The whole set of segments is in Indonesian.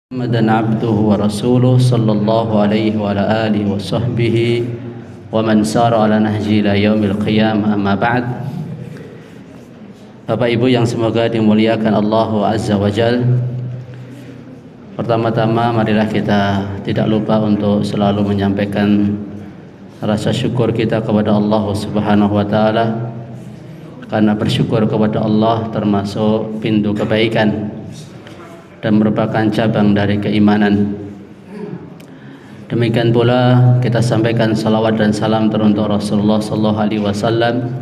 محمدا عبده ورسوله صلى الله عليه وعلى آله وصحبه ومن سار على nahji ila yaumil qiyamah, amma ba'd. Bapak Ibu yang semoga dimuliakan Allah Azza wa Jal, pertama-tama marilah kita tidak lupa untuk selalu menyampaikan rasa syukur kita kepada Allah Subhanahu wa taala, karena bersyukur kepada Allah termasuk pintu kebaikan dan merupakan cabang dari keimanan. Demikian pula kita sampaikan salawat dan salam teruntuk Rasulullah sallallahu alaihi wasallam.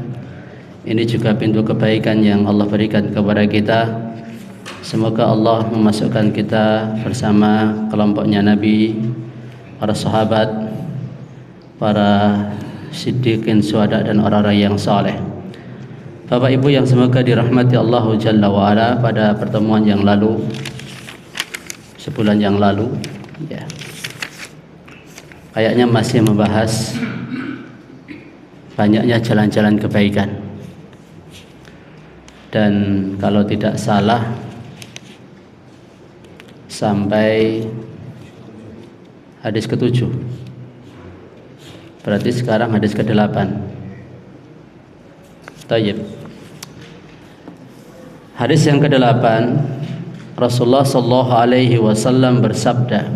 Ini juga pintu kebaikan yang Allah berikan kepada kita. Semoga Allah memasukkan kita bersama kelompoknya Nabi, para sahabat, para siddiqin, syuhada dan orang-orang yang saleh. Bapak Ibu yang semoga dirahmati Allah Jalla wa Ala, pada pertemuan yang lalu, sebulan yang lalu, ya, kayaknya masih membahas banyaknya jalan-jalan kebaikan. Dan kalau tidak salah sampai hadis ke-7. Berarti sekarang hadis ke-8. Tayyib. Hadis yang ke-8, Rasulullah sallallahu alaihi wasallam bersabda,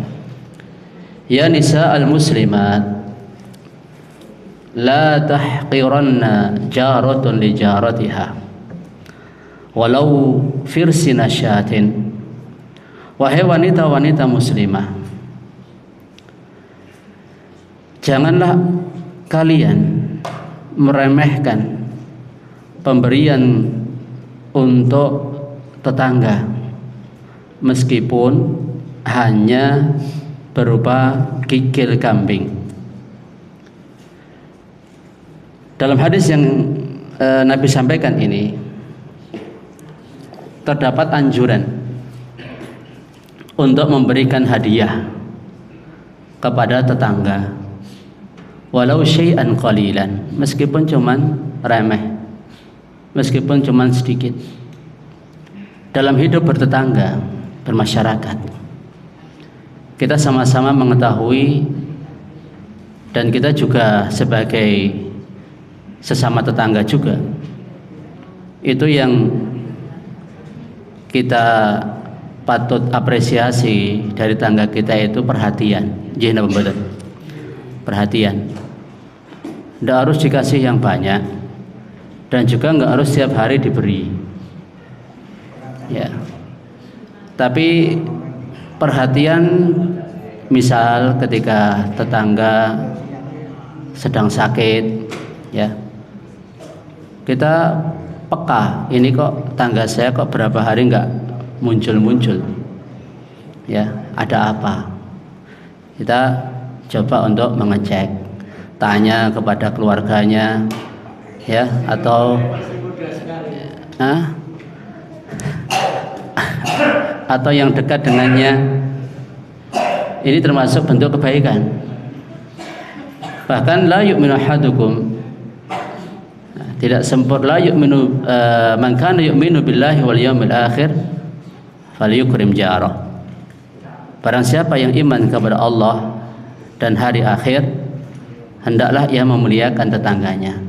"Ya nisa'al muslimat, la tahqiranna jaratun li jaratiha walau firsina syatin." Wahai wanita-wanita muslimah, janganlah kalian meremehkan pemberian untuk tetangga, meskipun hanya berupa kikil kambing. Dalam hadis yang Nabi sampaikan ini terdapat anjuran untuk memberikan hadiah kepada tetangga, walau syai'an qalilan, meskipun cuman remeh, meskipun cuman sedikit. Dalam hidup bertetangga, bermasyarakat, kita sama-sama mengetahui, dan kita juga sebagai sesama tetangga juga, itu yang kita patut apresiasi dari tetangga kita itu perhatian. Jihna pembetul, perhatian. Tidak harus dikasih yang banyak, dan juga nggak harus setiap hari diberi, ya. Tapi perhatian, misal ketika tetangga sedang sakit, ya, kita peka, ini kok tangga saya kok berapa hari nggak muncul-muncul, ya, ada apa? Kita coba untuk mengecek, tanya kepada keluarganya, ya, atau yang dekat dengannya. Ini termasuk bentuk kebaikan. Bahkan la yu'minu ahadukum, tidak sempurna, la yu'minu man kana yu'minu billahi wal yawmil akhir falyukrim jarah. Barang siapa yang iman kepada Allah dan hari akhir, hendaklah ia memuliakan tetangganya.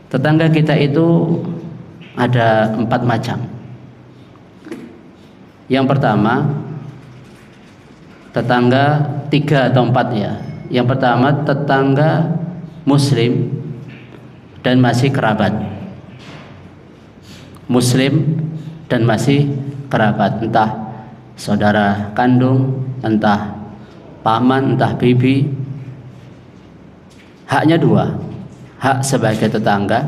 Tetangga kita itu ada 4 macam. Yang pertama, tetangga 3 atau 4, ya. Yang pertama, tetangga muslim dan masih kerabat. Muslim dan masih kerabat, entah saudara kandung, entah paman, entah bibi. Haknya 2, hak sebagai tetangga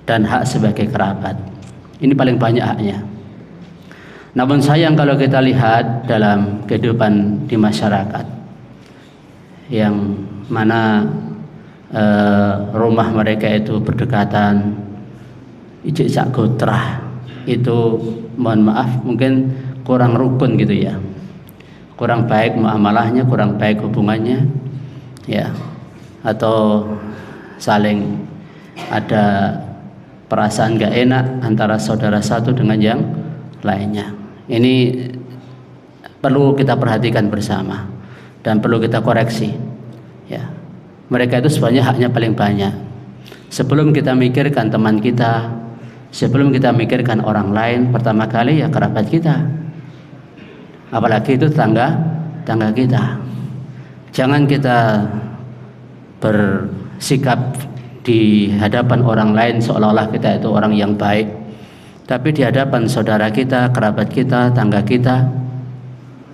dan hak sebagai kerabat. Ini paling banyak haknya. Namun sayang kalau kita lihat dalam kehidupan di masyarakat, yang mana rumah mereka itu berdekatan, ijek-ijek gotrah, itu mohon maaf mungkin kurang rukun gitu, ya, kurang baik muamalahnya, kurang baik hubungannya, ya, atau saling ada perasaan gak enak antara saudara satu dengan yang lainnya. Ini perlu kita perhatikan bersama dan perlu kita koreksi. Ya, mereka itu sebenarnya haknya paling banyak. Sebelum kita mikirkan teman kita, sebelum kita mikirkan orang lain, pertama kali ya kerabat kita, apalagi itu tangga kita. Jangan kita bersikap di hadapan orang lain seolah-olah kita itu orang yang baik, tapi di hadapan saudara kita, kerabat kita, tangga kita,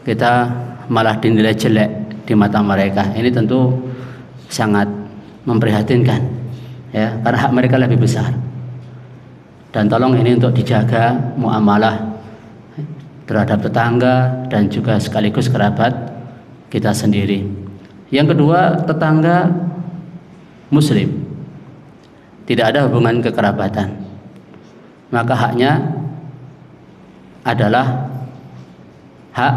kita malah dinilai jelek di mata mereka. Ini tentu sangat memprihatinkan, ya, karena hak mereka lebih besar. Dan tolong ini untuk dijaga muamalah terhadap tetangga dan juga sekaligus kerabat kita sendiri. Yang kedua, tetangga muslim, tidak ada hubungan kekerabatan, maka haknya adalah hak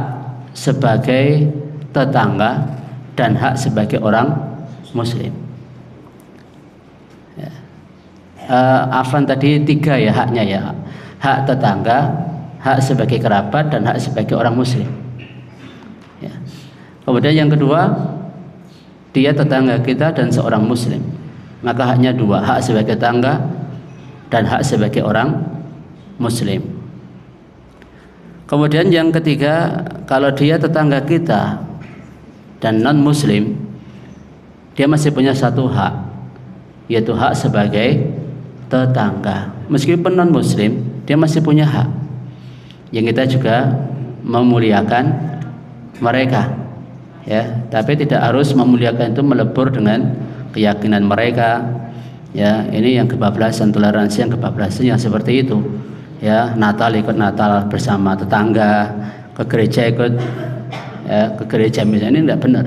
sebagai tetangga dan hak sebagai orang muslim. Ya. Afan tadi 3 ya haknya ya, hak tetangga, hak sebagai kerabat, dan hak sebagai orang muslim. Ya. Kemudian yang kedua, dia tetangga kita dan seorang muslim, maka haknya 2, hak sebagai tetangga dan hak sebagai orang muslim. Kemudian yang ketiga, kalau dia tetangga kita dan non muslim, dia masih punya satu hak, yaitu hak sebagai tetangga. Meskipun non muslim, dia masih punya hak yang kita juga memuliakan mereka, ya. Tapi tidak harus memuliakan itu melebur dengan keyakinan mereka, ya. Ini yang kebablasan, toleransi yang kebablasan yang seperti itu, ya. Natal ikut Natal bersama tetangga, ke gereja ikut, ya, ke gereja misalnya, ini tidak benar.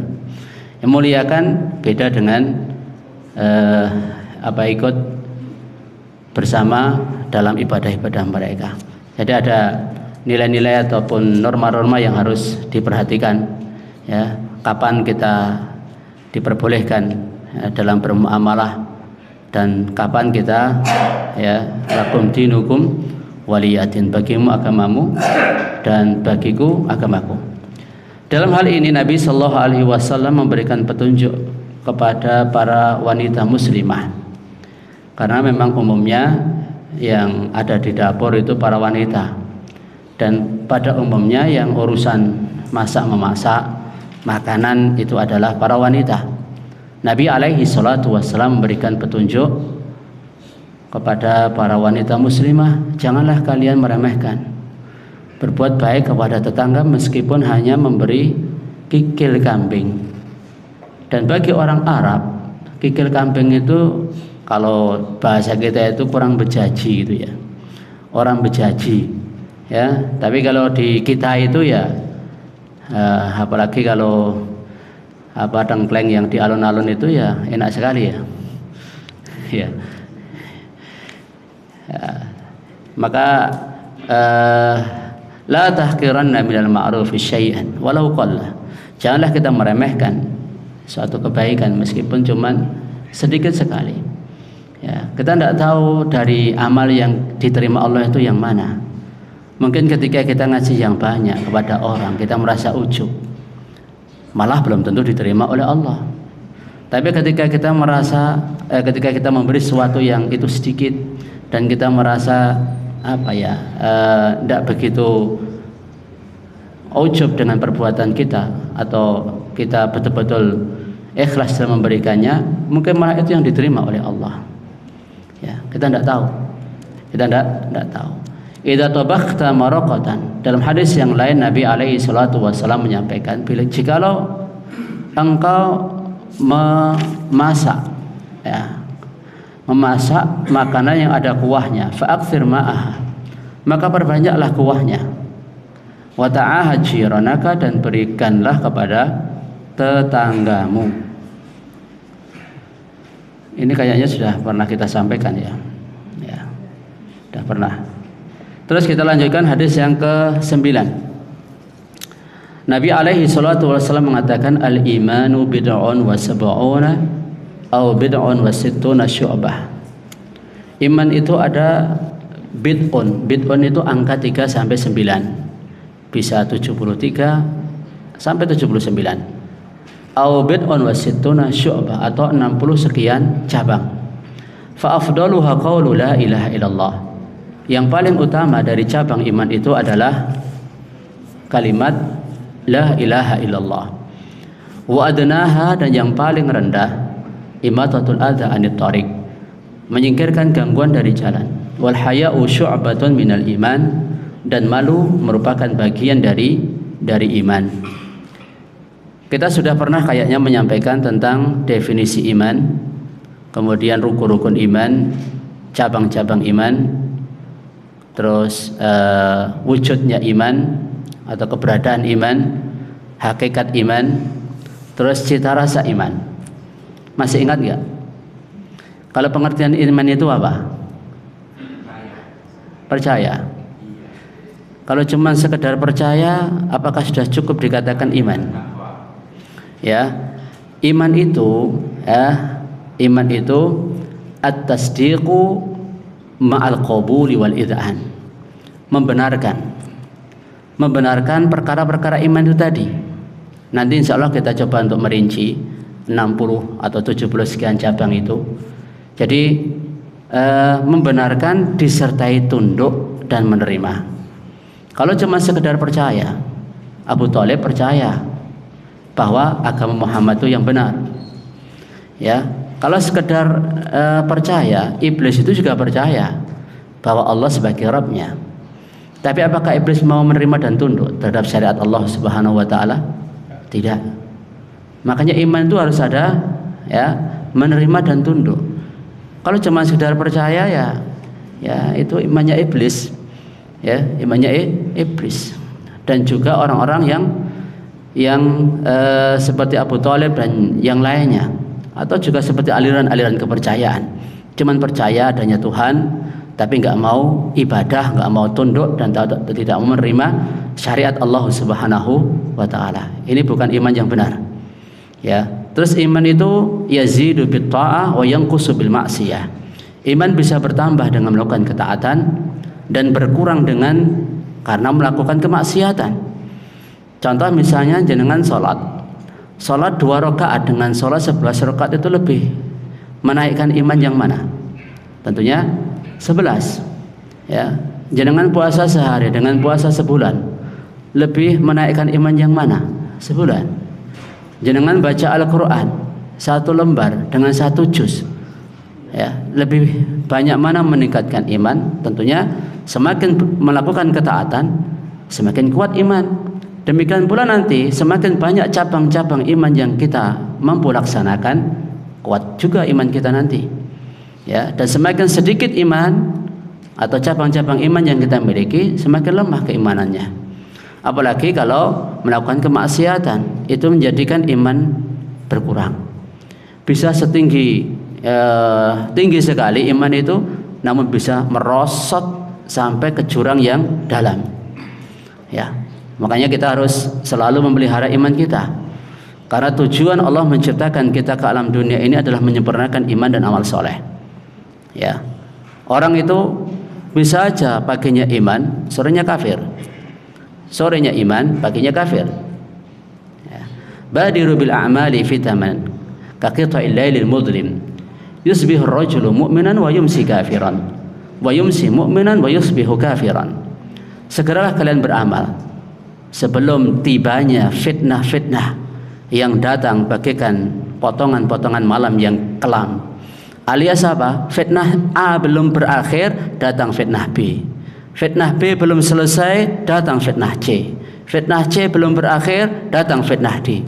Yang muliakan beda dengan ikut bersama dalam ibadah-ibadah mereka. Jadi ada nilai-nilai ataupun norma-norma yang harus diperhatikan, ya. Kapan kita diperbolehkan, ya, dalam bermuamalah, dan kapan kita, ya, lakum dinukum waliyatin, bagimu agamamu dan bagiku agamaku. Dalam hal ini Nabi Shallallahu Alaihi Wasallam memberikan petunjuk kepada para wanita muslimah, karena memang umumnya yang ada di dapur itu para wanita, dan pada umumnya yang urusan masak-memasak makanan itu adalah para wanita. Nabi alaihi salatu wassalam memberikan petunjuk kepada para wanita muslimah, janganlah kalian meremehkan, berbuat baik kepada tetangga meskipun hanya memberi kikil kambing. Dan bagi orang Arab, kikil kambing itu kalau bahasa kita itu kurang bejaji itu, ya, orang bejaji, ya. Tapi kalau di kita itu ya, apalagi kalau tengkleng yang di alun-alun itu ya enak sekali, ya. Ya. Maka la tahqiranna minal ma'rufi syai'an walau qalla. Janganlah kita meremehkan suatu kebaikan meskipun cuman sedikit sekali. Ya, kita tidak tahu dari amal yang diterima Allah itu yang mana. Mungkin ketika kita ngasih yang banyak kepada orang, kita merasa ujub, malah belum tentu diterima oleh Allah. Tapi ketika kita ketika kita memberi sesuatu yang itu sedikit dan kita merasa tidak begitu ujub dengan perbuatan kita, atau kita betul-betul ikhlas dalam memberikannya, mungkin malah itu yang diterima oleh Allah. Ya, kita tidak tahu. Kita tidak tahu. Idza tabakhta maraqatan. Dalam hadis yang lain Nabi alaihi salatu wasallam menyampaikan, jikalau engkau memasak, ya, memasak makanan yang ada kuahnya, fa'akthir ma'aha, maka perbanyaklah kuahnya. Wa ta'ahad jiranaka, dan berikanlah kepada tetanggamu. Ini kayaknya sudah pernah kita sampaikan, ya. Ya, sudah pernah. Terus kita lanjutkan hadis yang ke-9. Nabi alaihi salatu wasallam mengatakan, al-imanu bid'un wa sab'una atau bid'un wa sittuna syu'bah. Iman itu ada bid'un. Bid'un itu angka 3 sampai 9. Bisa 73, sampai 79. Au bid'un wa sittuna syu'bah, atau 60 sekian cabang. Fa afdaluha qaulu la ilaha illallah. Yang paling utama dari cabang iman itu adalah kalimat la ilaha illallah. Wa adnaha, dan yang paling rendah, imatatul adza anit thariq, menyingkirkan gangguan dari jalan. Wal haya'u syu'batun minal iman, dan malu merupakan bagian dari iman. Kita sudah pernah kayaknya menyampaikan tentang definisi iman, kemudian rukun-rukun iman, cabang-cabang iman, terus wujudnya iman atau keberadaan iman, hakikat iman, terus cita rasa iman. Masih ingat nggak? Kalau pengertian iman itu apa? Percaya. Kalau cuma sekedar percaya, apakah sudah cukup dikatakan iman? Ya, iman itu at-tasdiqu ma'al qabuli wal idhan. Membenarkan perkara-perkara iman itu tadi. Nanti insya Allah kita coba untuk merinci 60 atau 70 sekian cabang itu. Jadi membenarkan disertai tunduk dan menerima. Kalau cuma sekedar percaya, Abu Thalib percaya bahwa agama Muhammad itu yang benar. Ya, kalau sekedar percaya, iblis itu juga percaya bahwa Allah sebagai Rabbnya. Tapi apakah iblis mau menerima dan tunduk terhadap syariat Allah Subhanahu wa taala? Tidak. Makanya iman itu harus ada, ya, menerima dan tunduk. Kalau cuma sekedar percaya, ya itu imannya iblis. Ya, imannya iblis. Dan juga orang-orang yang seperti Abu Thalib dan yang lainnya, atau juga seperti aliran-aliran kepercayaan, cuman percaya adanya Tuhan tapi nggak mau ibadah, nggak mau tunduk, dan tidak mau menerima syariat Allah Subhanahu wa taala. Ini bukan iman yang benar. Ya, terus iman itu yazidu bit ta'ah wa yanqusu bil ma'siyah. Iman bisa bertambah dengan melakukan ketaatan dan berkurang karena melakukan kemaksiatan. Contoh misalnya jenengan Salat 2 rakaat dengan salat 11 rakaat itu lebih menaikkan iman yang mana? Tentunya 11. Ya, jenengan puasa sehari dengan puasa sebulan lebih menaikkan iman yang mana? Sebulan. Jenengan baca Al-Qur'an 1 lembar dengan 1 juz, ya, lebih banyak mana meningkatkan iman? Tentunya semakin melakukan ketaatan semakin kuat iman. Demikian pula nanti semakin banyak cabang-cabang iman yang kita mampu laksanakan, kuat juga iman kita nanti. Ya, dan semakin sedikit iman atau cabang-cabang iman yang kita miliki, semakin lemah keimanannya. Apalagi kalau melakukan kemaksiatan, itu menjadikan iman berkurang. Bisa tinggi sekali iman itu, namun bisa merosot sampai ke jurang yang dalam. Ya, makanya kita harus selalu memelihara iman kita. Karena tujuan Allah menciptakan kita ke alam dunia ini adalah menyempurnakan iman dan amal soleh. Ya, orang itu bisa aja paginya iman, sorenya kafir. Sorenya iman, paginya kafir. Ya. Badiru bil a'mali fitaman ka qita'il lailil mudlim. Yusbihu ar-rajulu mu'minan wa yumsi kafiran. Wa yumsi mu'minan wa yusbihu kafiran. Segeralah kalian beramal sebelum tibanya fitnah-fitnah yang datang bagaikan potongan-potongan malam yang kelam. Alias apa? Fitnah A belum berakhir, datang fitnah B. Fitnah B belum selesai, datang fitnah C. Fitnah C belum berakhir, datang fitnah D.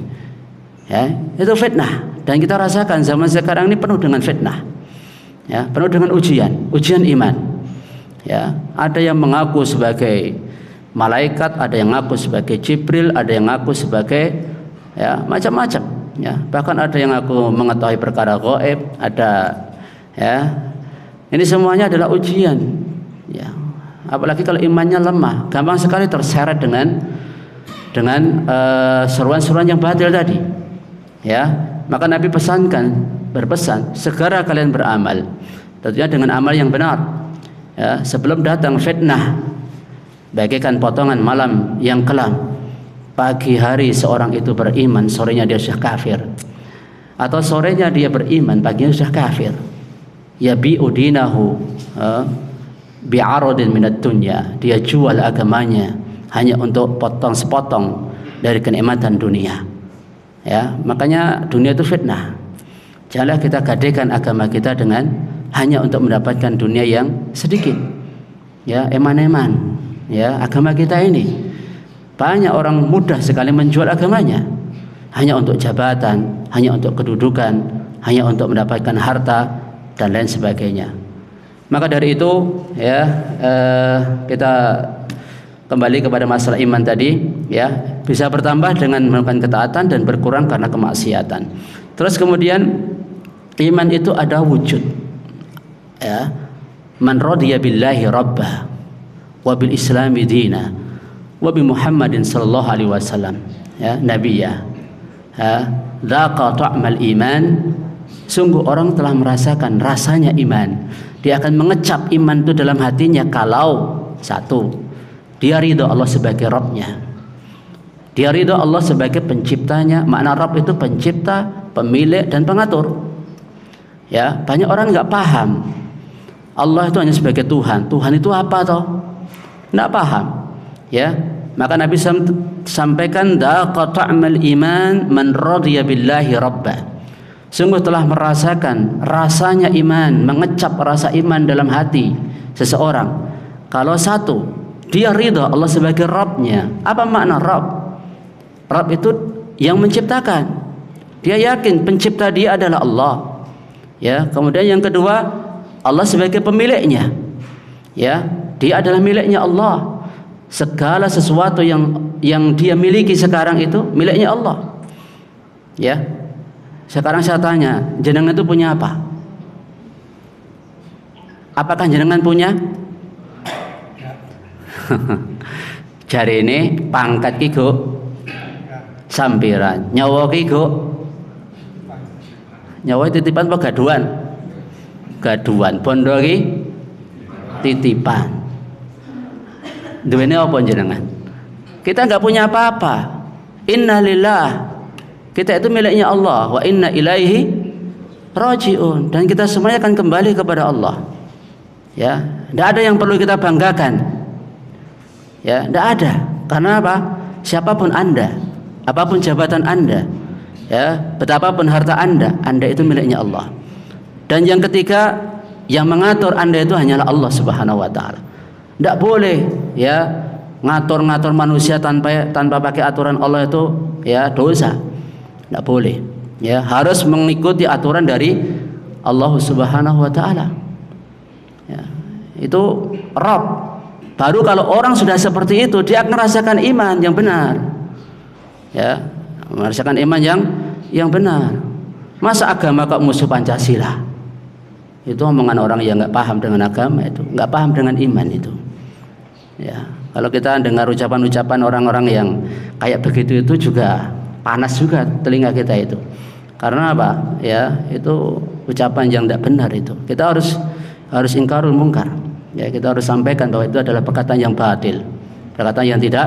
Ya, itu fitnah. Dan kita rasakan zaman sekarang ini penuh dengan fitnah. Ya, penuh dengan ujian iman. Ya, ada yang mengaku sebagai malaikat, ada yang mengaku sebagai Jibril, ada yang mengaku sebagai, ya, macam-macam. Ya, bahkan ada yang mengaku mengetahui perkara gaib, ada, ya. Ini semuanya adalah ujian. Ya. Apalagi kalau imannya lemah, gampang sekali terseret dengan seruan-seruan yang batil tadi. Ya, maka Nabi berpesan, segera kalian beramal, tentunya dengan amal yang benar. Ya, sebelum datang fitnah bagaikan potongan malam yang kelam. pagi hari seorang itu beriman, sorenya dia sudah kafir. Atau sorenya dia beriman, paginya sudah kafir. Ya bi'udinahu bi'aradin minad dunya. Dia jual agamanya hanya untuk potong sepotong dari kenikmatan dunia. Ya, makanya dunia itu fitnah. Janganlah kita gadaikan agama kita dengan hanya untuk mendapatkan dunia yang sedikit. Ya, eman-eman. Ya, agama kita ini banyak orang mudah sekali menjual agamanya hanya untuk jabatan, hanya untuk kedudukan, hanya untuk mendapatkan harta dan lain sebagainya. Maka dari itu ya kita kembali kepada masalah iman tadi, ya, bisa bertambah dengan melakukan ketaatan dan berkurang karena kemaksiatan. Terus kemudian iman itu ada wujud. Ya. Man radiya billahi rabbah wa bil islami dina wa bi Muhammadin sallallahu alaihi wasallam ya nabiyya. Dzaqa ta'mal iman. Sungguh orang telah merasakan rasanya iman. Dia akan mengecap iman itu dalam hatinya kalau satu, dia ridho Allah sebagai Rabbnya. Dia ridho Allah sebagai penciptanya. Makna Rabb itu pencipta, pemilik dan pengatur. Ya, banyak orang nggak paham. Allah itu hanya sebagai Tuhan. Tuhan itu apa toh? Nggak paham. Ya, maka Nabi sampaikan daqa ta'mal iman man radiya billahi rabbah. Sungguh telah merasakan rasanya iman, mengecap rasa iman dalam hati seseorang kalau satu, dia ridha Allah sebagai Rabbnya. Apa makna Rabb? Rabb itu yang menciptakan. Dia yakin pencipta dia adalah Allah. Ya, kemudian yang kedua, Allah sebagai pemiliknya. Ya, dia adalah miliknya Allah. Segala sesuatu yang dia miliki sekarang itu miliknya Allah. Ya. Sekarang saya tanya, jenengan itu punya apa? Apakah jenengan punya? Jari ini pangkat kigo sampiran, nyawa kigo nyawa titipan apa gaduan? Gaduan, bondo ki titipan. Duwene apa jenengan? Kita enggak punya apa-apa. Innalillah. Kita itu miliknya Allah, wa inna ilaihi rajiun, dan kita semuanya akan kembali kepada Allah. Ya, enggak ada yang perlu kita banggakan. Ya, enggak ada. Karena apa? Siapapun Anda, apapun jabatan Anda, ya, betapapun harta Anda itu miliknya Allah. Dan yang ketiga, yang mengatur Anda itu hanyalah Allah Subhanahu wa taala. Tidak boleh ya ngatur-ngatur manusia tanpa pakai aturan Allah itu ya dosa. Tidak boleh. Ya, harus mengikuti aturan dari Allah Subhanahu wa taala. Ya, itu Rabb. Baru kalau orang sudah seperti itu, dia akan merasakan iman yang benar. Ya, merasakan iman yang benar. Masa agama kok musuh Pancasila? Itu omongan orang yang nggak paham dengan agama itu, nggak paham dengan iman itu. Ya, kalau kita dengar ucapan-ucapan orang-orang yang kayak begitu itu juga panas juga telinga kita itu. Karena apa? Ya, itu ucapan yang tidak benar itu. Kita harus ingkarul mungkar. Ya, kita harus sampaikan bahwa itu adalah perkataan yang batil, perkataan yang tidak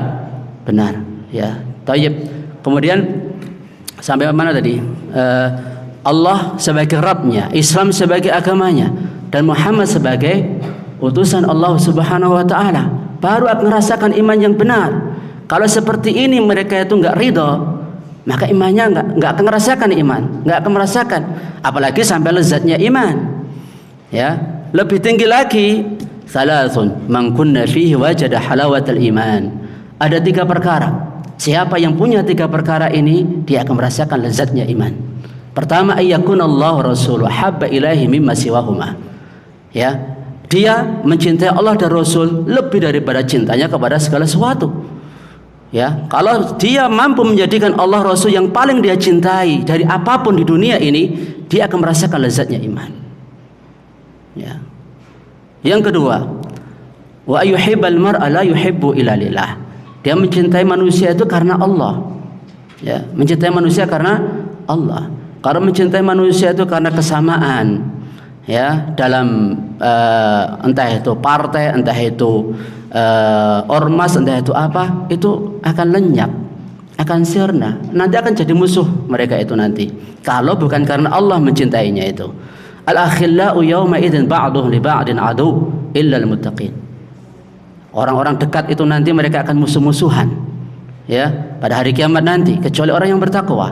benar. Ya, thayyib. Kemudian sampai mana tadi? Allah sebagai Rabbnya, Islam sebagai agamanya, dan Muhammad sebagai utusan Allah Subhanahu wa taala, baru akan merasakan iman yang benar. Kalau seperti ini mereka itu enggak ridho, maka imannya enggak akan merasakan iman, enggak akan merasakan, apalagi sampai lezatnya iman. Ya, lebih tinggi lagi, salasun man kunna fihi wajada halawatal iman. Ada 3 perkara. Siapa yang punya 3 perkara ini, dia akan merasakan lezatnya iman. Pertama, ayyakun Allah Rasul habba ilaihi mimma siwahuma. Ya, dia mencintai Allah dan Rasul lebih daripada cintanya kepada segala sesuatu. Ya, kalau dia mampu menjadikan Allah Rasul yang paling dia cintai dari apapun di dunia ini, dia akan merasakan lezatnya iman. Ya. Yang kedua, wa ayyuhibbal mar'a la yuhibbu illa lillah. Dia mencintai manusia itu karena Allah. Ya, mencintai manusia karena Allah. Kalau mencintai manusia itu karena kesamaan, ya, dalam entah itu partai, entah itu ormas, entah itu apa, itu akan lenyap, akan sirna, nanti akan jadi musuh mereka itu nanti. Kalau bukan karena Allah mencintainya itu. Al-akhillau yawma idzin ba'duhum li ba'din adu illa al-muttaqin. Orang-orang dekat itu nanti mereka akan musuh-musuhan, ya, pada hari kiamat nanti, kecuali orang yang bertakwa.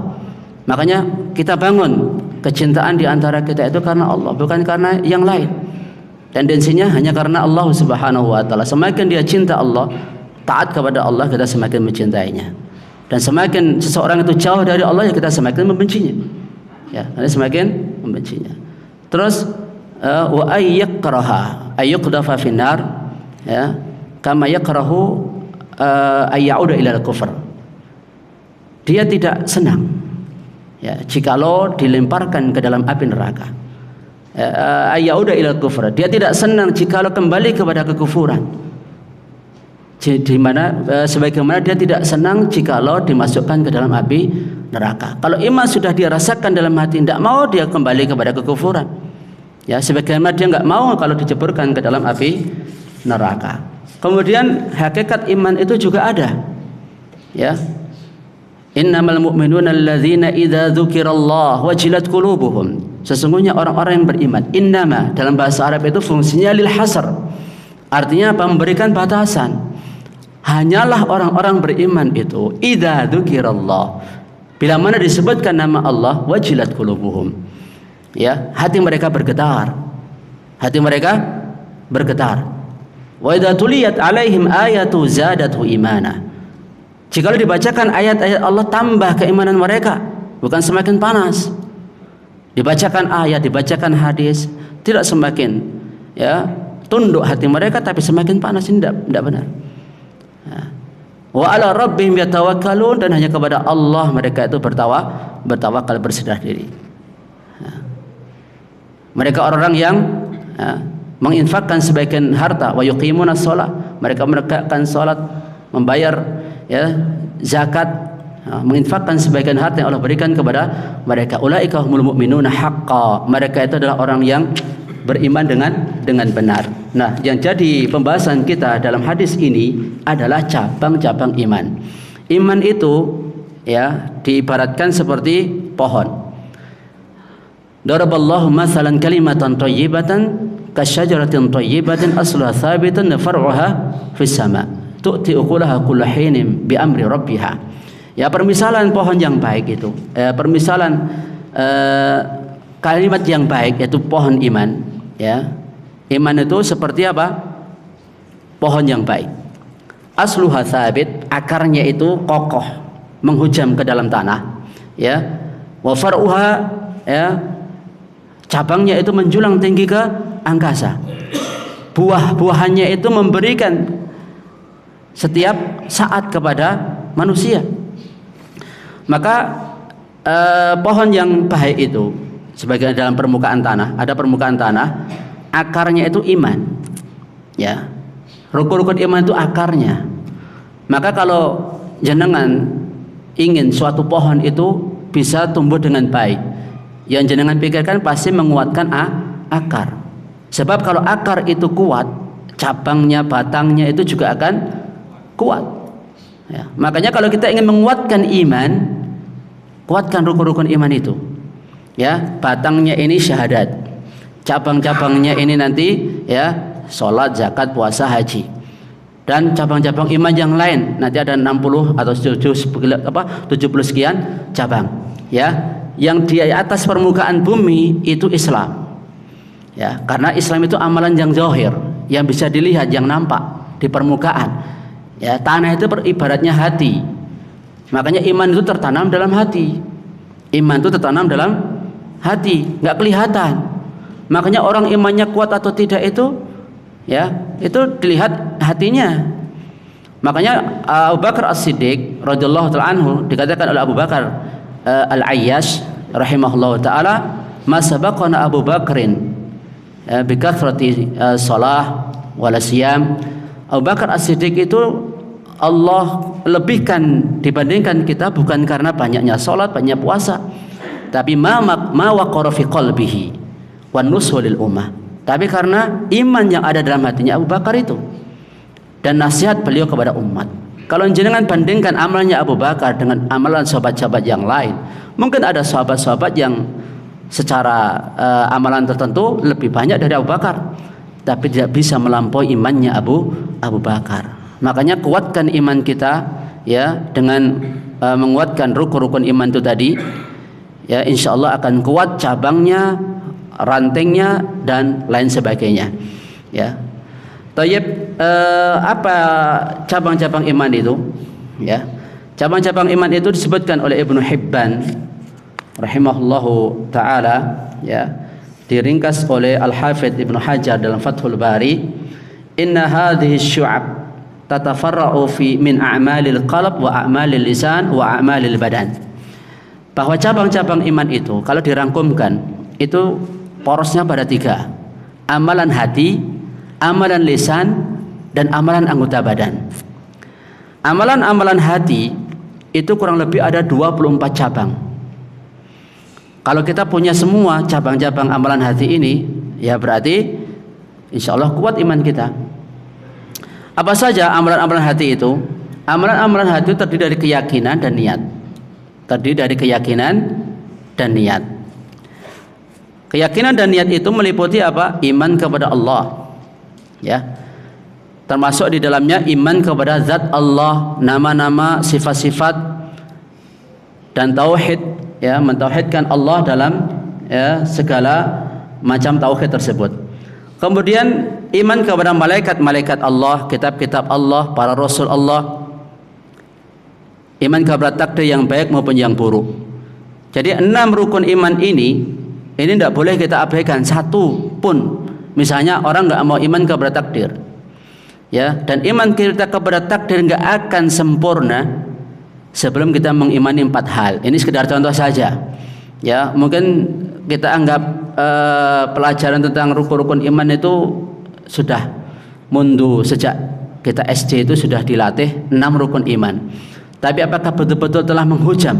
Makanya kita bangun kecintaan di antara kita itu karena Allah, bukan karena yang lain. Tendensinya hanya karena Allah Subhanahu wa taala. Semakin dia cinta Allah, taat kepada Allah, kita semakin mencintainya. Dan semakin seseorang itu jauh dari Allah, ya kita semakin membencinya. Ya, kita semakin membencinya. Terus wa ayyakraha ayyuqdafa finnar, ya, kama yakrahu ayyauda ila al-kufr. Dia tidak senang, ya, jikalau dilemparkan ke dalam api neraka. Ayyauda ila al-kufr. Dia tidak senang jikalau kembali kepada kekufuran. Di mana sebagaimana dia tidak senang jikalau dimasukkan ke dalam api neraka. Kalau iman sudah dia rasakan dalam hati, tidak mau dia kembali kepada kekufuran. Ya, sebagaimana dia nggak mau kalau dijeburkan ke dalam api neraka. Kemudian hakikat iman itu juga ada. Ya. Innamal mu'minuna alladzina idza dzukirallah wajilat qulubuhum. Sesungguhnya orang-orang yang beriman. Innama dalam bahasa Arab itu fungsinya lil hasr. Artinya apa? Memberikan batasan. Hanyalah orang-orang beriman itu idza dzukirallah. Bila mana disebutkan nama Allah, wajilat qulubuhum. Ya, hati mereka bergetar. Hati mereka bergetar. Wa idza tuliyat alaihim ayatu zadatu imana. Jika dibacakan ayat-ayat Allah, tambah keimanan mereka, bukan semakin panas. Dibacakan ayat, dibacakan hadis, tidak semakin, ya, tunduk hati mereka, tapi semakin panas. Ini tidak benar. Wa ala rabbihim yatawakkalun, dan hanya kepada Allah mereka itu bertawakal, berserah diri. Mereka orang-orang yang menginfakkan sebagian harta, wa yuqimuna shalah, mereka menegakkan salat, membayar, ya, zakat, menginfakkan sebagian harta yang Allah berikan kepada mereka. Ulaika humul mu'minuna haqqan. Mereka itu adalah orang yang beriman dengan benar. Nah, yang jadi pembahasan kita dalam hadis ini adalah cabang-cabang iman. Iman itu, ya, diibaratkan seperti pohon. Daraballahu masalan kalimatan thayyibatan kasyajaratin thayyibatin asluha thabitun far'uha fis sama' tu'ti ukulaha kulla hinin bi amri rabbiha. Ya, permisalan pohon yang baik itu, permisalan kalimat yang baik yaitu pohon iman, ya. Iman itu seperti apa? Pohon yang baik. Asluha thabit, akarnya itu kokoh, menghujam ke dalam tanah, ya. Wa far'uha, ya, cabangnya itu menjulang tinggi ke angkasa. Buah-buahannya itu memberikan setiap saat kepada manusia. Maka pohon yang baik itu, sebagai dalam permukaan tanah, ada permukaan tanah, akarnya itu iman, ya. Rukun-rukun iman itu akarnya. Maka kalau jenengan ingin suatu pohon itu bisa tumbuh dengan baik, yang jenengan pikirkan pasti menguatkan akar. Sebab kalau akar itu kuat, cabangnya, batangnya itu juga akan kuat, ya. Makanya kalau kita ingin menguatkan iman, kuatkan rukun-rukun iman itu, ya. Batangnya ini syahadat, cabang-cabangnya ini nanti, ya, sholat, zakat, puasa, haji, dan cabang-cabang iman yang lain nanti ada 60 atau 70 sekian cabang, ya. Yang di atas permukaan bumi itu Islam, ya, karena Islam itu amalan yang zahir, yang bisa dilihat, yang nampak di permukaan, ya. Tanah itu ibaratnya hati. Makanya iman itu tertanam dalam hati. Iman itu tertanam dalam hati, nggak kelihatan. Makanya orang imannya kuat atau tidak itu, ya, itu dilihat hatinya. Makanya Abu Bakar As-Siddiq radhiyallahu ta'ala anhu, dikatakan oleh Abu Bakar Al-Ayyash rahimahullah ta'ala, ma sabaqana Abu Bakrin bi kathrati shalah wala siyam. Abu Bakar As-Siddiq itu Allah lebihkan dibandingkan kita bukan karena banyaknya salat, banyak puasa, tapi ma waqara fi qalbihi wan nusu lil ummah, tapi karena iman yang ada dalam hatinya Abu Bakar itu dan nasihat beliau kepada umat. Kalau jenengan bandingkan amalannya Abu Bakar dengan amalan sahabat-sahabat yang lain, mungkin ada sahabat-sahabat yang secara amalan tertentu lebih banyak dari Abu Bakar, tapi tidak bisa melampaui imannya Abu Bakar. Makanya kuatkan iman kita ya dengan menguatkan rukun-rukun iman itu tadi. Ya, insya Allah akan kuat cabangnya, rantengnya dan lain sebagainya. Ya. Tayyib, apa cabang-cabang iman itu? Ya. Cabang-cabang iman itu disebutkan oleh Ibnu Hibban rahimahullahu taala, ya. Diringkas oleh Al-Hafidz Ibnu Hajar dalam Fathul Bari, inna hadhihi syu'ab tatafarra'u fi min a'malil qalb wa a'malil lisan wa a'malil badan. Bahwa cabang-cabang iman itu kalau dirangkumkan itu porosnya pada 3: amalan hati, amalan lisan, dan amalan anggota badan. Amalan-amalan hati itu kurang lebih ada 24 cabang. Kalau kita punya semua cabang-cabang amalan hati ini, ya berarti insya Allah kuat iman kita. Apa saja amalan-amalan hati itu? Amalan-amalan hati itu terdiri dari keyakinan dan niat. Terdiri dari keyakinan dan niat. Keyakinan dan niat itu meliputi apa? Iman kepada Allah, ya. Termasuk di dalamnya iman kepada zat Allah, nama-nama, sifat-sifat, dan tauhid, ya, mentauhidkan Allah dalam ya, segala macam tauhid tersebut. Kemudian iman kepada malaikat-malaikat Allah, kitab-kitab Allah, para rasul Allah. Iman kepada takdir yang baik maupun yang buruk. Jadi 6 rukun iman ini tidak boleh kita abaikan satu pun. Misalnya orang nggak mau iman kepada takdir, ya, dan iman kita kepada takdir nggak akan sempurna sebelum kita mengimani 4 hal. Ini sekedar contoh saja, ya. Mungkin kita anggap pelajaran tentang rukun-rukun iman itu sudah mundur sejak kita SD, itu sudah dilatih 6 rukun iman. Tapi apakah betul-betul telah menghujam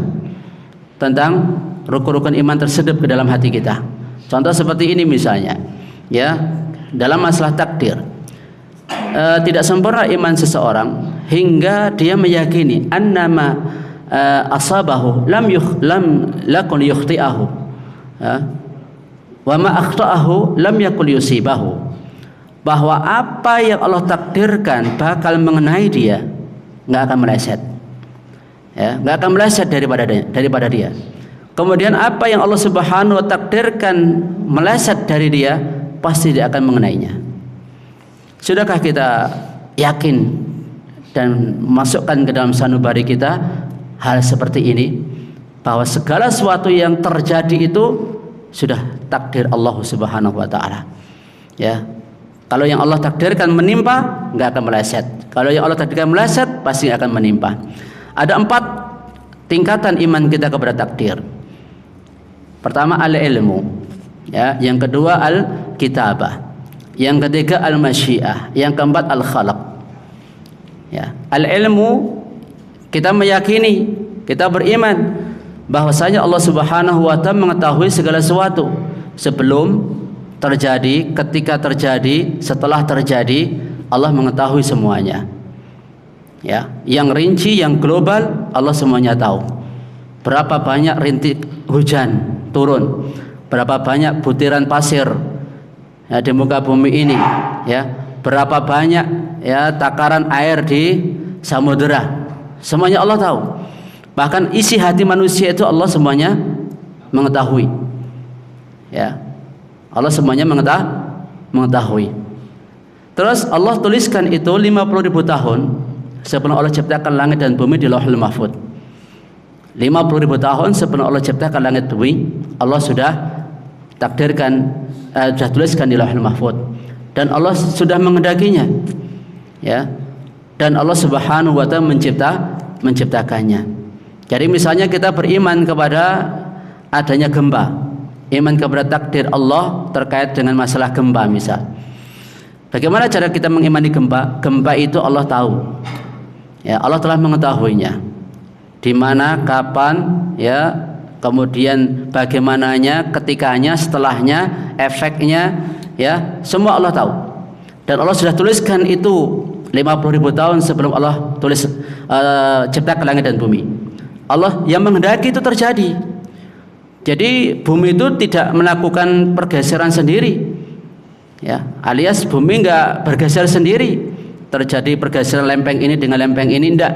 tentang rukun-rukun iman tersedap ke dalam hati kita? Contoh seperti ini misalnya, ya, dalam masalah takdir, tidak sempurna iman seseorang hingga dia meyakini annama asabahu lam lakun yukhti'ahu, wa ma akhta'ahu lam yakul yusibahu. Bahwa apa yang Allah takdirkan bakal mengenai dia, nggak akan meleset. Ya, nggak akan meleset daripada dia. Kemudian apa yang Allah Subhanahu wa takdirkan meleset dari dia, pasti dia akan mengenainya. Sudahkah kita yakin dan masukkan ke dalam sanubari kita hal seperti ini, bahwa segala sesuatu yang terjadi itu sudah takdir Allah Subhanahu wa taala. Ya. Kalau yang Allah takdirkan menimpa, nggak akan meleset. Kalau yang Allah takdirkan meleset, pasti akan menimpa. Ada 4 tingkatan iman kita kepada takdir. Pertama al-ilmu, ya. Yang kedua al-kitabah. Yang ketiga al-masyiah. Yang keempat al-khalaq. Ya. Al-ilmu, kita meyakini, kita beriman bahwasanya Allah Subhanahu wa taala mengetahui segala sesuatu sebelum terjadi, ketika terjadi, setelah terjadi, Allah mengetahui semuanya. Ya, yang rinci, yang global, Allah semuanya tahu. Berapa banyak rintik hujan turun, berapa banyak butiran pasir ya, di muka bumi ini, ya, berapa banyak ya takaran air di samudera, semuanya Allah tahu. Bahkan isi hati manusia itu Allah semuanya mengetahui. Ya, Allah semuanya mengetahui. Terus Allah tuliskan itu 50.000 tahun sebelum Allah ciptakan langit dan bumi di Lauhul Mahfuz. 50.000 tahun sebelum Allah ciptakan langit dan bumi, Allah sudah takdirkan, sudah tuliskan di Lauhul Mahfuz, dan Allah sudah mengendakinya, ya. Dan Allah Subhanahu wa taala menciptakannya. Jadi misalnya kita beriman kepada adanya gempa, iman kepada takdir Allah terkait dengan masalah gempa misal. Bagaimana cara kita mengimani gempa? Gempa itu Allah tahu. Ya, Allah telah mengetahuinya. Di mana, kapan, ya, kemudian bagaimananya, ketikanya, setelahnya, efeknya, ya, semua Allah tahu. Dan Allah sudah tuliskan itu 50.000 tahun sebelum Allah tulis ciptakan langit dan bumi. Allah yang menghendaki itu terjadi. Jadi bumi itu tidak melakukan pergeseran sendiri, ya, alias bumi enggak bergeser sendiri. Terjadi pergeseran lempeng ini dengan lempeng ini enggak,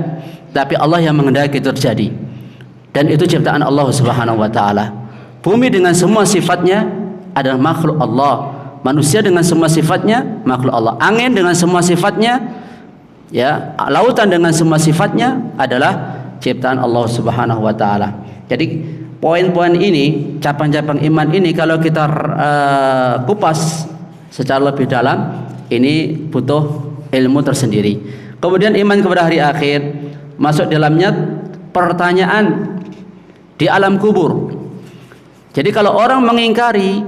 tapi Allah yang menghendaki itu terjadi. Dan itu ciptaan Allah Subhanahu wa taala. Bumi dengan semua sifatnya adalah makhluk Allah. Manusia dengan semua sifatnya makhluk Allah. Angin dengan semua sifatnya, ya, lautan dengan semua sifatnya adalah ciptaan Allah Subhanahu wa taala. Jadi poin-poin ini, cabang-cabang iman ini kalau kita kupas secara lebih dalam, ini butuh ilmu tersendiri. Kemudian iman kepada hari akhir, masuk dalamnya pertanyaan di alam kubur. Jadi kalau orang mengingkari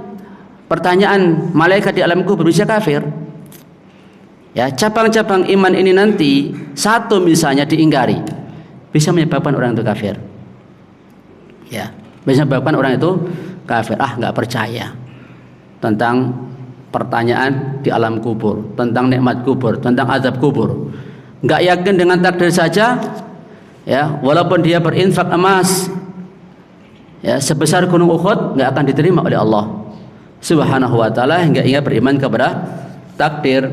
pertanyaan malaikat di alam kubur, bisa kafir. Ya, cabang-cabang iman ini nanti satu misalnya diingkari, bisa menyebabkan orang itu kafir. Ya, bisa menyebabkan orang itu kafir. Nggak percaya tentang pertanyaan di alam kubur, tentang nikmat kubur, tentang azab kubur. Nggak yakin dengan takdir saja, ya, walaupun dia berinfak emas, ya, sebesar gunung Uhud, nggak akan diterima oleh Allah Subhanahu wa taala, hingga ia beriman kepada takdir.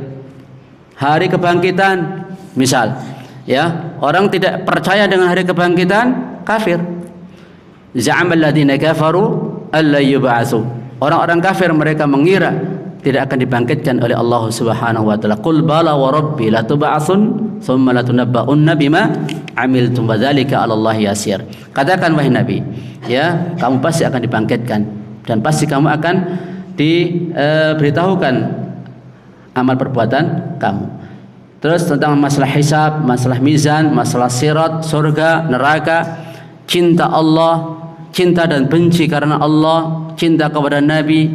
Hari kebangkitan misal, ya, orang tidak percaya dengan hari kebangkitan, kafir. Za'amal ladzina kafaru alla yub'atsu. Orang-orang kafir mereka mengira tidak akan dibangkitkan oleh Allah Subhanahu wa taala. Qul bala wa rabbi la tub'atsun tsumma la tunabba'unna bima amiltum wa dzalika 'ala Allah yasir. Katakan wahai Nabi, ya, kamu pasti akan dibangkitkan dan pasti kamu akan diberitahukan amal perbuatan kamu. Terus tentang masalah hisab, masalah mizan, masalah sirat, surga, neraka, cinta Allah, cinta dan benci karena Allah, cinta kepada Nabi,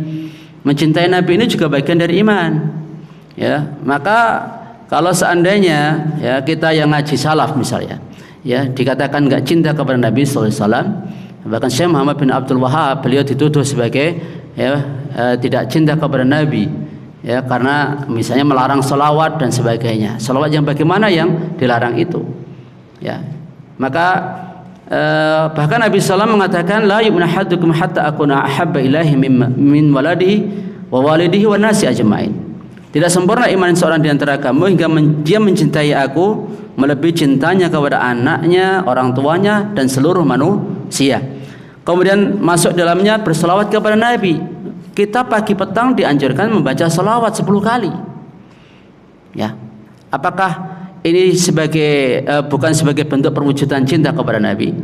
mencintai Nabi, ini juga bagian dari iman. Ya, maka kalau seandainya, ya, kita yang ngaji salaf misalnya, ya, dikatakan enggak cinta kepada Nabi sallallahu alaihi wasallam, bahkan Syekh Muhammad bin Abdul Wahhab beliau dituduh sebagai, ya, tidak cinta kepada Nabi, ya, karena misalnya melarang salawat dan sebagainya. Salawat yang bagaimana yang dilarang itu, ya. Maka bahkan Nabi SAW mengatakan la yu'minu ahadukum hatta akuna ahabba ilaihi min waladihi wa walidihi wa nasi ajmain. Tidak sempurna iman seorang di antara kamu hingga dia mencintai aku melebihi cintanya kepada anaknya, orang tuanya dan seluruh manusia. Kemudian masuk dalamnya berselawat kepada Nabi. Kita pagi petang dianjurkan membaca selawat 10 kali. Ya. Apakah ini bukan sebagai bentuk perwujudan cinta kepada Nabi?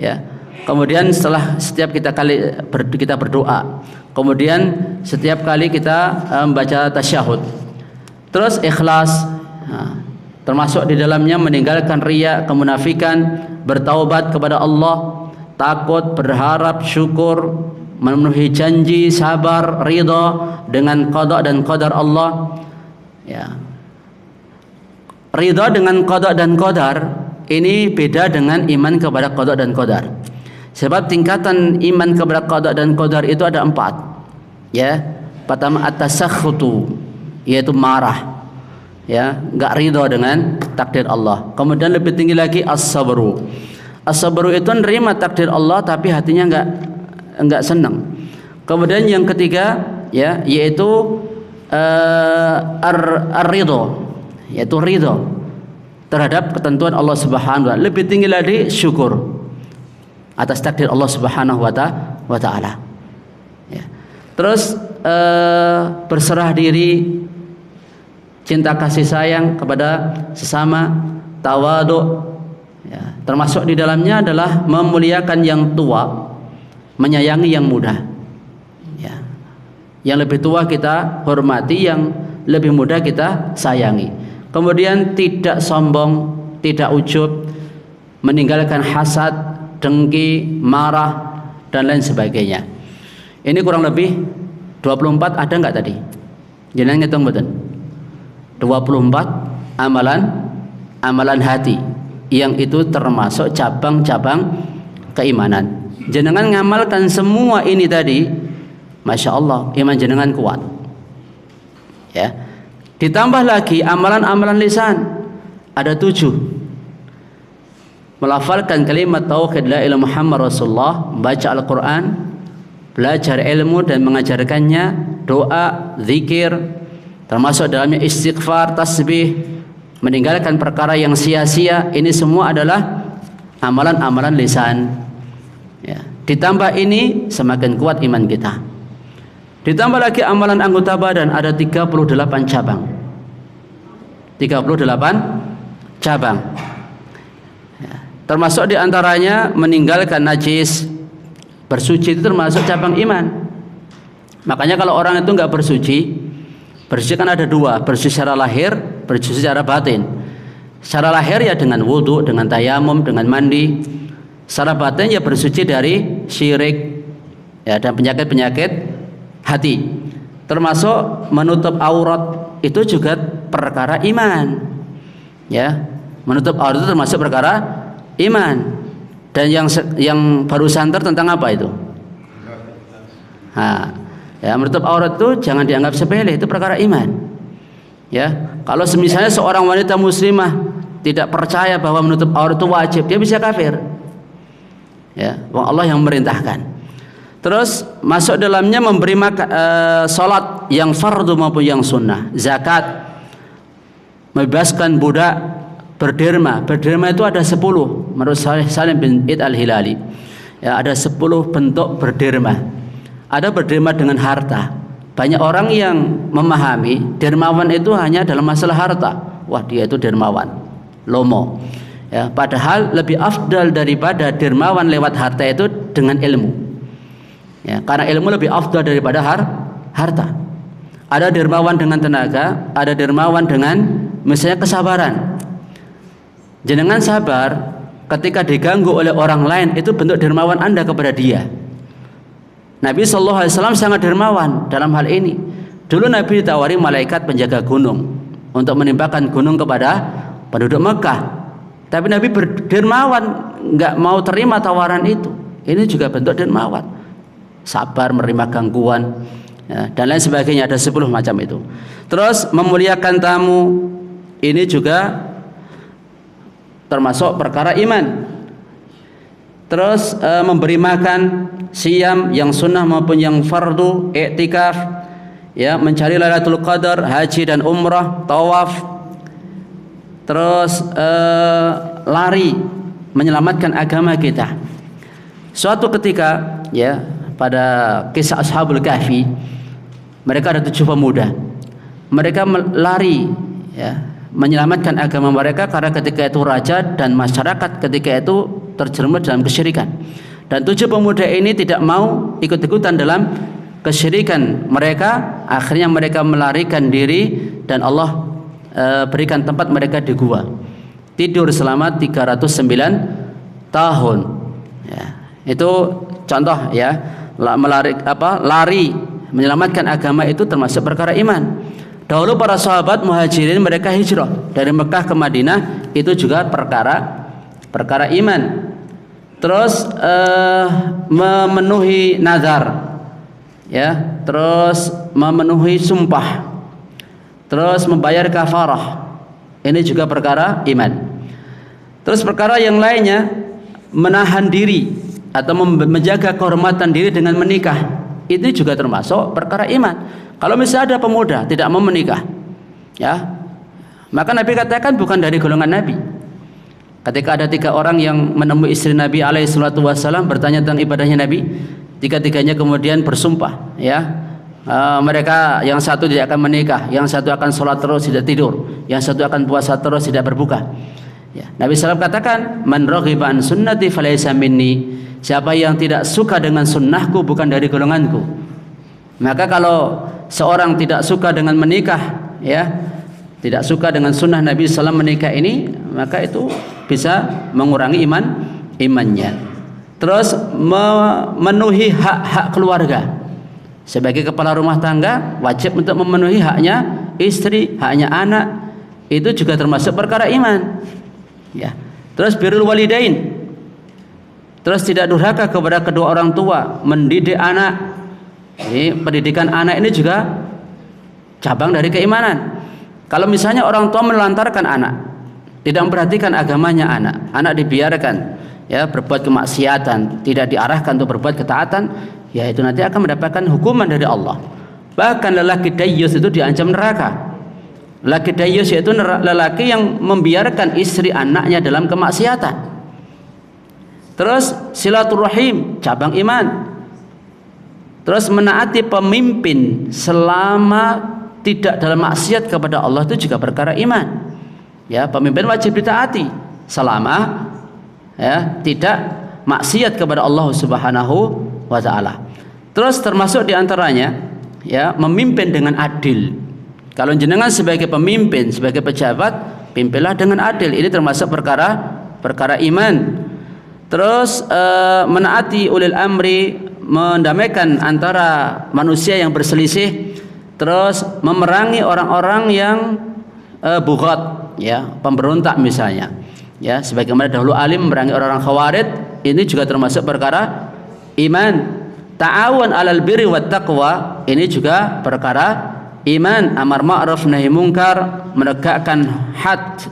Ya. Kemudian setelah setiap kita berdoa, kemudian setiap kali kita membaca tasyahud, terus ikhlas, termasuk di dalamnya meninggalkan riya, kemunafikan, bertaubat kepada Allah, takut, berharap, syukur, memenuhi janji, sabar, ridha dengan qada dan qadar Allah. Ya. Ridha dengan qada dan qadar ini beda dengan iman kepada qada dan qadar. Sebab tingkatan iman kepada qada dan qadar itu ada 4. Ya. Pertama at-tasakhutu, yaitu marah. Ya, enggak ridha dengan takdir Allah. Kemudian lebih tinggi lagi as-sabru. As-sabru itu nerima takdir Allah tapi hatinya enggak senang. Kemudian yang ketiga, ya, yaitu ar-ridha, yaitu ridha terhadap ketentuan Allah Subhanahu wa taala. Lebih tinggi lagi syukur atas takdir Allah Subhanahu wa taala. Ya. Terus berserah diri, cinta kasih sayang kepada sesama, tawadhu. Ya, termasuk di dalamnya adalah memuliakan yang tua, menyayangi yang muda. Ya. Yang lebih tua kita hormati, yang lebih muda kita sayangi. Kemudian tidak sombong, tidak ujub, meninggalkan hasad, dengki, marah dan lain sebagainya. Ini kurang lebih 24 ada enggak tadi? Jangan ngitung betul. 24 amalan hati yang itu termasuk cabang-cabang keimanan. Jenengan ngamalkan semua ini tadi, Masya Allah, iman jenengan kuat. Ya. Ditambah lagi amalan-amalan lisan ada 7. melafalkan kalimat tauhid la ilaha Muhammad Rasulullah, membaca Al-Quran, belajar ilmu dan mengajarkannya, doa, zikir, termasuk dalamnya istighfar, tasbih, meninggalkan perkara yang sia-sia. Ini semua adalah amalan-amalan lisan. Ya. Ditambah ini semakin kuat iman kita. Ditambah lagi amalan anggota badan, ada 38 cabang. 38 cabang. Ya. Termasuk diantaranya meninggalkan najis. Bersuci itu termasuk cabang iman. Makanya kalau orang itu nggak bersuci, bersuci kan ada dua, bersuci secara lahir, bersuci secara batin. Secara lahir ya dengan wudhu, dengan tayamum, dengan mandi. Secara batin ya bersuci dari syirik, ya, dan penyakit-penyakit hati. Termasuk menutup aurat itu juga perkara iman. Ya, menutup aurat itu termasuk perkara iman. Dan yang baru santer tentang apa itu? Nah, ya, menutup aurat itu jangan dianggap sepele, itu perkara iman. Ya, kalau misalnya seorang wanita muslimah tidak percaya bahwa menutup aurat itu wajib, dia bisa kafir. Ya, Allah yang memerintahkan. Terus masuk dalamnya memberi salat yang fardu maupun yang sunnah, zakat, membebaskan budak, berderma. Berderma itu ada 10 menurut Salim bin Id al-Hilali. Ya, ada 10 bentuk berderma. Ada berderma dengan harta. Banyak orang yang memahami dermawan itu hanya dalam masalah harta. Wah, dia itu dermawan, lomo. Ya, padahal lebih afdal daripada dermawan lewat harta itu dengan ilmu. Ya, karena ilmu lebih afdal daripada harta. Ada dermawan dengan tenaga, ada dermawan dengan misalnya kesabaran. Jenengan sabar ketika diganggu oleh orang lain, itu bentuk dermawan Anda kepada dia. Nabi SAW sangat dermawan dalam hal ini. Dulu Nabi ditawari malaikat penjaga gunung untuk menimpakan gunung kepada penduduk Mekah. Tapi Nabi berdermawan, nggak mau terima tawaran itu. Ini juga bentuk dermawan. Sabar menerima gangguan, ya, dan lain sebagainya, ada 10 macam itu. Terus memuliakan tamu, ini juga termasuk perkara iman. Terus memberi makan, siam yang sunnah maupun yang fardu, i'tikaf, ya, mencari Lailatul Qadar, haji dan umrah, tawaf. Terus lari, menyelamatkan agama kita. Suatu ketika, ya, pada kisah Ashabul Kahfi, mereka ada 7 pemuda. Mereka lari, ya, menyelamatkan agama mereka karena ketika itu raja dan masyarakat ketika itu terjerumus dalam kesyirikan. Dan 7 pemuda ini tidak mau ikut-ikutan dalam kesyirikan mereka. Akhirnya mereka melarikan diri dan Allah berikan tempat mereka di gua. Tidur selama 309 tahun. Ya, itu contoh, ya, lari menyelamatkan agama itu termasuk perkara iman. Dahulu para sahabat muhajirin mereka hijrah dari Mekah ke Madinah, itu juga perkara iman. Terus memenuhi nazar, ya, terus memenuhi sumpah, terus membayar kafarah, ini juga perkara iman. Terus perkara yang lainnya, menahan diri atau menjaga kehormatan diri dengan menikah, itu juga termasuk perkara iman. Kalau misalnya ada pemuda tidak mau menikah, ya, maka Nabi katakan bukan dari golongan Nabi. Ketika ada 3 orang yang menemui istri Nabi SAW bertanya tentang ibadahnya Nabi, 3-tiganya kemudian bersumpah, ya, mereka yang satu tidak akan menikah, yang satu akan sholat terus tidak tidur, yang satu akan puasa terus tidak berbuka. Ya, Nabi SAW katakan, man raghiba an sunnati falaysa minni. Siapa yang tidak suka dengan sunnahku bukan dari golonganku. Maka kalau seorang tidak suka dengan menikah, ya, tidak suka dengan sunnah Nabi SAW menikah ini, maka itu bisa mengurangi imannya. Terus memenuhi hak-hak keluarga. Sebagai kepala rumah tangga wajib untuk memenuhi haknya istri, haknya anak. Itu juga termasuk perkara iman. Ya. Terus birrul walidain. Terus tidak durhaka kepada kedua orang tua, mendidik anak. Ini pendidikan anak ini juga cabang dari keimanan. Kalau misalnya orang tua menelantarkan anak, tidak memperhatikan agamanya anak dibiarkan ya berbuat kemaksiatan, tidak diarahkan untuk berbuat ketaatan, ya itu nanti akan mendapatkan hukuman dari Allah. Bahkan lelaki dayyus itu diancam neraka. Lelaki dayyus yaitu lelaki yang membiarkan istri anaknya dalam kemaksiatan. Terus silaturahim, cabang iman. Terus menaati pemimpin selama tidak dalam maksiat kepada Allah itu juga perkara iman. Ya, pemimpin wajib ditaati selama ya tidak maksiat kepada Allah Subhanahu wa taala. Terus termasuk diantaranya ya memimpin dengan adil. Kalau jenengan sebagai pemimpin, sebagai pejabat, pimpinlah dengan adil. Ini termasuk perkara iman. Terus menaati ulil amri, mendamaikan antara manusia yang berselisih. Terus memerangi orang-orang yang bughat, ya, pemberontak misalnya. Ya, sebagaimana dahulu alim memerangi orang-orang khawarij, ini juga termasuk perkara iman. Ta'awun 'alal birri wat taqwa, ini juga perkara iman. Amar ma'ruf nahi mungkar, menegakkan had,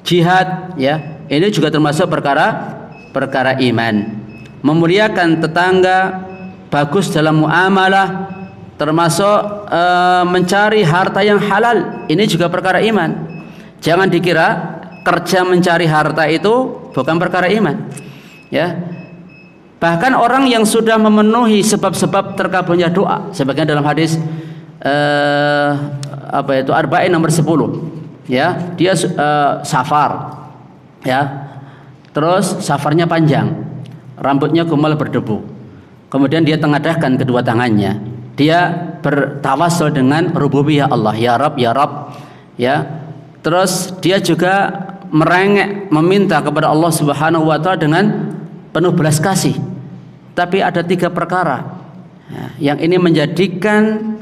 jihad, ya, ini juga termasuk perkara iman. Memuliakan tetangga, bagus dalam muamalah, termasuk mencari harta yang halal, ini juga perkara iman. Jangan dikira kerja mencari harta itu bukan perkara iman, ya. Bahkan orang yang sudah memenuhi sebab-sebab terkabulnya doa, sebagaimana dalam hadis Arba'in nomor 10, ya, dia safar, ya, terus safarnya panjang, rambutnya gumal berdebu, kemudian dia tengadahkan kedua tangannya, dia bertawassul dengan rububiyah Allah, ya Rabb, ya Rabb, ya. Terus dia juga merengek meminta kepada Allah Subhanahu wa taala dengan penuh belas kasih. Tapi ada 3 perkara yang ini menjadikan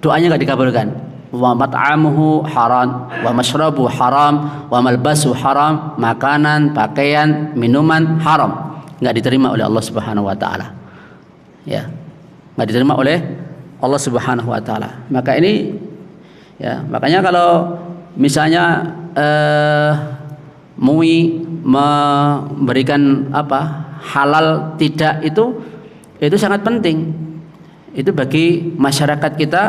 doanya enggak dikabulkan. Wa mat'amuhu haram, wa mashrabuhu haram, wa malbasuhu haram, makanan, pakaian, minuman haram, enggak diterima oleh Allah Subhanahu wa taala. Ya. Enggak diterima oleh Allah Subhanahu wa taala. Maka ini ya, makanya kalau misalnya MUI memberikan halal tidak, itu sangat penting. Itu bagi masyarakat kita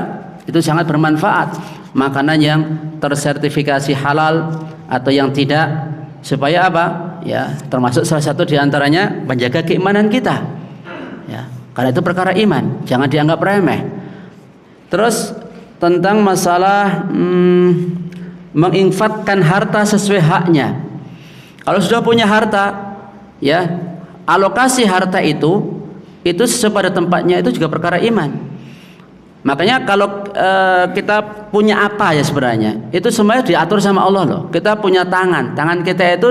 itu sangat bermanfaat. Makanan yang tersertifikasi halal atau yang tidak, supaya ya, termasuk salah satu diantaranya menjaga keimanan kita. Ya, karena itu perkara iman, jangan dianggap remeh. Terus tentang masalah menginfakkan harta sesuai haknya. Kalau sudah punya harta, ya, alokasi harta itu sesuai pada tempatnya, itu juga perkara iman. Makanya kalau kita punya apa ya sebenarnya, itu semuanya diatur sama Allah loh. Kita punya tangan kita itu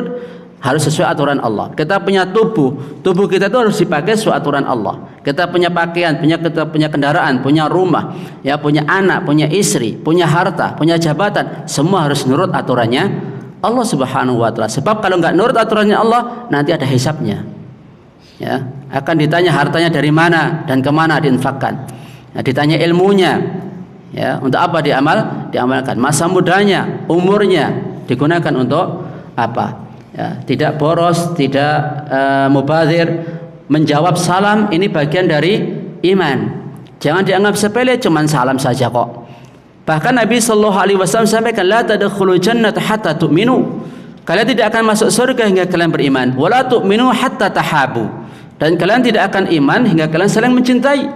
harus sesuai aturan Allah. Kita punya tubuh kita itu harus dipakai sesuai aturan Allah. Kita punya pakaian, kita punya kendaraan, punya rumah, ya, punya anak, punya istri, punya harta, punya jabatan, semua harus nurut aturannya Allah Subhanahu wa taala. Sebab kalau enggak nurut aturannya Allah, nanti ada hisabnya. Ya, akan ditanya hartanya dari mana dan kemana diinfakkan. Nah, ditanya ilmunya, ya, untuk apa diamalkan. Masa mudanya, umurnya digunakan untuk apa? Ya, tidak boros, tidak mubazir. Menjawab salam ini bagian dari iman. Jangan dianggap sepele, cuman salam saja kok. Bahkan Nabi sallallahu alaihi wasallam sampaikan, la tadkhulul jannata hatta tu'minu. Kalian tidak akan masuk surga hingga kalian beriman. Wala tu'minu hatta tahabu. Dan kalian tidak akan iman hingga kalian saling mencintai.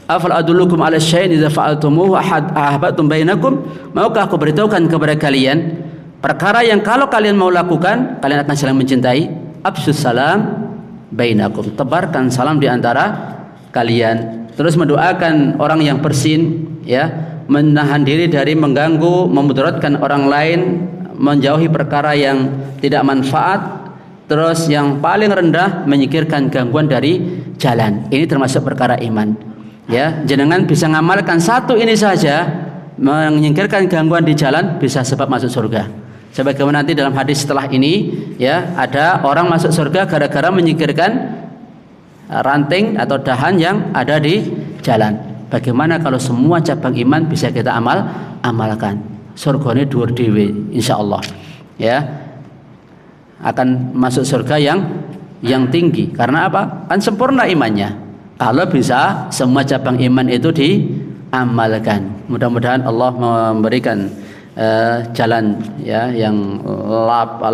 Afal adullukum ala syai'in idza fa'altumuhu ahbatum bainakum. Maukah aku beritahukan kepada kalian perkara yang kalau kalian mau lakukan, kalian akan saling mencintai? Absus salam bainakum. Tebarkan salam di antara kalian. Terus mendoakan orang yang bersin, ya, menahan diri dari mengganggu, memudaratkan orang lain, menjauhi perkara yang tidak manfaat. Terus yang paling rendah, menyingkirkan gangguan dari jalan. Ini termasuk perkara iman. Ya, jenengan bisa ngamalkan satu ini saja, menyingkirkan gangguan di jalan, bisa sebab masuk surga. Sebagaimana nanti dalam hadis setelah ini, ya, ada orang masuk surga gara-gara menyingkirkan ranting atau dahan yang ada di jalan. Bagaimana kalau semua cabang iman bisa kita amalkan? Surgane dhuwur dhewe insyaallah. Ya. akan masuk surga yang tinggi. Karena apa? Kan sempurna imannya. Kalau bisa semua cabang iman itu diamalkan. Mudah-mudahan Allah memberikan jalan ya yang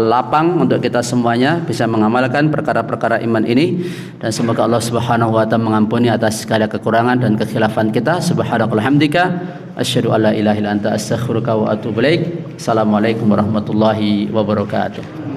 lapang untuk kita semuanya bisa mengamalkan perkara-perkara iman ini, dan semoga Allah Subhanahu wa taala mengampuni atas segala kekurangan dan kekhilafan kita. Subhanakallahumma hamdika asyhadu an la ilaha illa anta astaghfiruka wa atubu ilaik. Assalamualaikum warahmatullahi wabarakatuh.